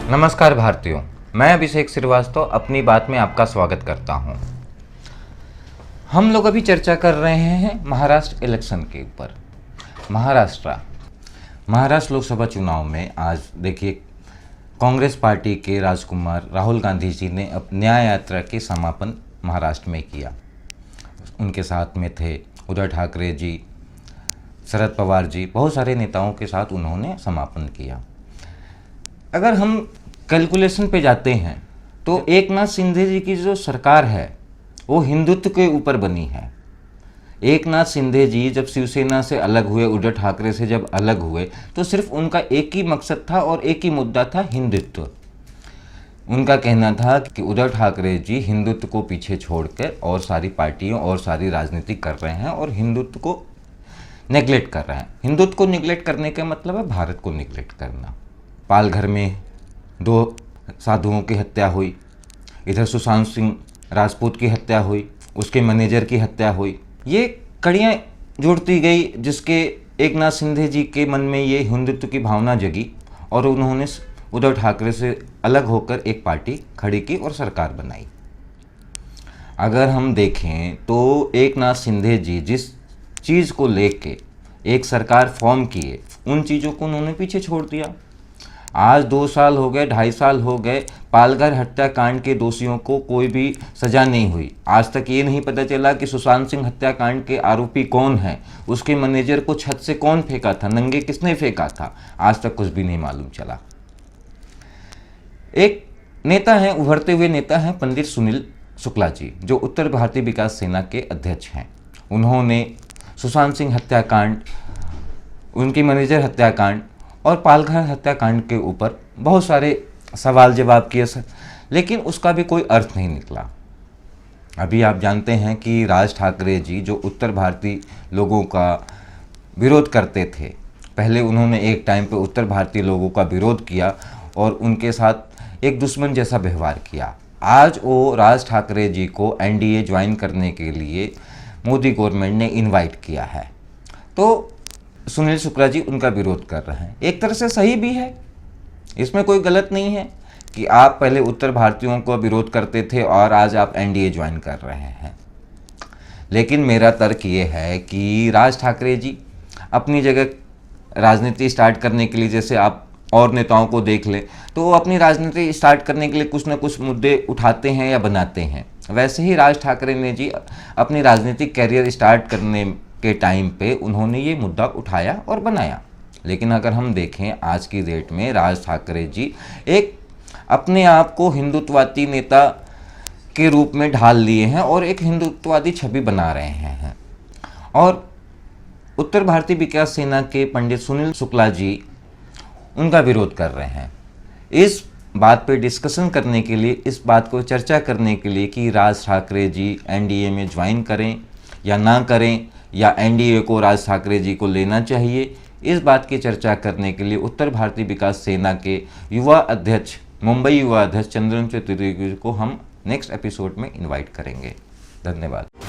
नमस्कार भारतीयों, मैं अभिषेक श्रीवास्तव अपनी बात में आपका स्वागत करता हूं। हम लोग अभी चर्चा कर रहे हैं महाराष्ट्र इलेक्शन के ऊपर। महाराष्ट्र लोकसभा चुनाव में आज देखिए कांग्रेस पार्टी के राजकुमार राहुल गांधी जी ने न्याय यात्रा के समापन महाराष्ट्र में किया। उनके साथ में थे उद्धव ठाकरे जी, शरद पवार जी, बहुत सारे नेताओं के साथ उन्होंने समापन किया। अगर हम कैलकुलेशन पे जाते हैं तो एकनाथ शिंदे जी की जो सरकार है वो हिंदुत्व के ऊपर बनी है। एकनाथ शिंदे जी जब शिवसेना से अलग हुए, उद्धव ठाकरे से जब अलग हुए, तो सिर्फ उनका एक ही मकसद था और एक ही मुद्दा था, हिंदुत्व। उनका कहना था कि उद्धव ठाकरे जी हिंदुत्व को पीछे छोड़कर और सारी पार्टियों और सारी राजनीति कर रहे हैं और हिंदुत्व को नेगलेक्ट कर रहे हैं। हिंदुत्व को नेगलेक्ट करने का मतलब है भारत को नेगलेक्ट करना। पालघर में 2 साधुओं की हत्या हुई, इधर सुशांत सिंह राजपूत की हत्या हुई, उसके मैनेजर की हत्या हुई। ये कड़ियाँ जोड़ती गई जिसके एकनाथ शिंदे जी के मन में ये हिंदुत्व की भावना जगी और उन्होंने उद्धव ठाकरे से अलग होकर एक पार्टी खड़ी की और सरकार बनाई। अगर हम देखें तो एकनाथ शिंदे जी जिस चीज़ को लेके एक सरकार फॉर्म किए, उन चीज़ों को उन्होंने पीछे छोड़ दिया। आज 2 साल हो गए, 2.5 साल हो गए, पालघर हत्याकांड के दोषियों को कोई भी सजा नहीं हुई। आज तक ये नहीं पता चला कि सुशांत सिंह हत्याकांड के आरोपी कौन है, उसके मैनेजर को छत से कौन फेंका था, नंगे किसने फेंका था, आज तक कुछ भी नहीं मालूम चला। एक नेता हैं, उभरते हुए नेता हैं पंडित सुनील शुक्ला जी, जो उत्तर भारतीय विकास सेना के अध्यक्ष हैं। उन्होंने सुशांत सिंह हत्याकांड, उनकी मैनेजर हत्याकांड और पालघर हत्याकांड के ऊपर बहुत सारे सवाल जवाब किए, लेकिन उसका भी कोई अर्थ नहीं निकला। अभी आप जानते हैं कि राज ठाकरे जी जो उत्तर भारतीय लोगों का विरोध करते थे, पहले उन्होंने एक टाइम पे उत्तर भारतीय लोगों का विरोध किया और उनके साथ एक दुश्मन जैसा व्यवहार किया। आज वो राज ठाकरे जी को एनडीए ज्वाइन करने के लिए मोदी गवर्नमेंट ने इनवाइट किया है, तो सुनील शुक्ला जी उनका विरोध कर रहे हैं। एक तरह से सही भी है, इसमें कोई गलत नहीं है कि आप पहले उत्तर भारतीयों को विरोध करते थे और आज आप एनडीए ज्वाइन कर रहे हैं। लेकिन मेरा तर्क ये है कि राज ठाकरे जी अपनी जगह राजनीति स्टार्ट करने के लिए, जैसे आप और नेताओं को देख लें तो वो अपनी राजनीति स्टार्ट करने के लिए कुछ ना कुछ मुद्दे उठाते हैं या बनाते हैं। वैसे ही राज ठाकरे ने जी अपनी राजनीतिक कैरियर स्टार्ट करने के टाइम पे उन्होंने ये मुद्दा उठाया और बनाया। लेकिन अगर हम देखें आज की डेट में राज ठाकरे जी एक अपने आप को हिंदुत्ववादी नेता के रूप में ढाल लिए हैं और एक हिंदुत्ववादी छवि बना रहे हैं। और उत्तर भारतीय विकास सेना के पंडित सुनील शुक्ला जी उनका विरोध कर रहे हैं। इस बात पे डिस्कशन करने के लिए, इस बात को चर्चा करने के लिए कि राज ठाकरे जी एनडीए में ज्वाइन करें या ना करें, या एनडीए को राज ठाकरे जी को लेना चाहिए, इस बात की चर्चा करने के लिए उत्तर भारतीय विकास सेना के युवा अध्यक्ष, मुंबई युवा अध्यक्ष चंद्रन चतुर्वेदी को हम नेक्स्ट एपिसोड में इनवाइट करेंगे। धन्यवाद।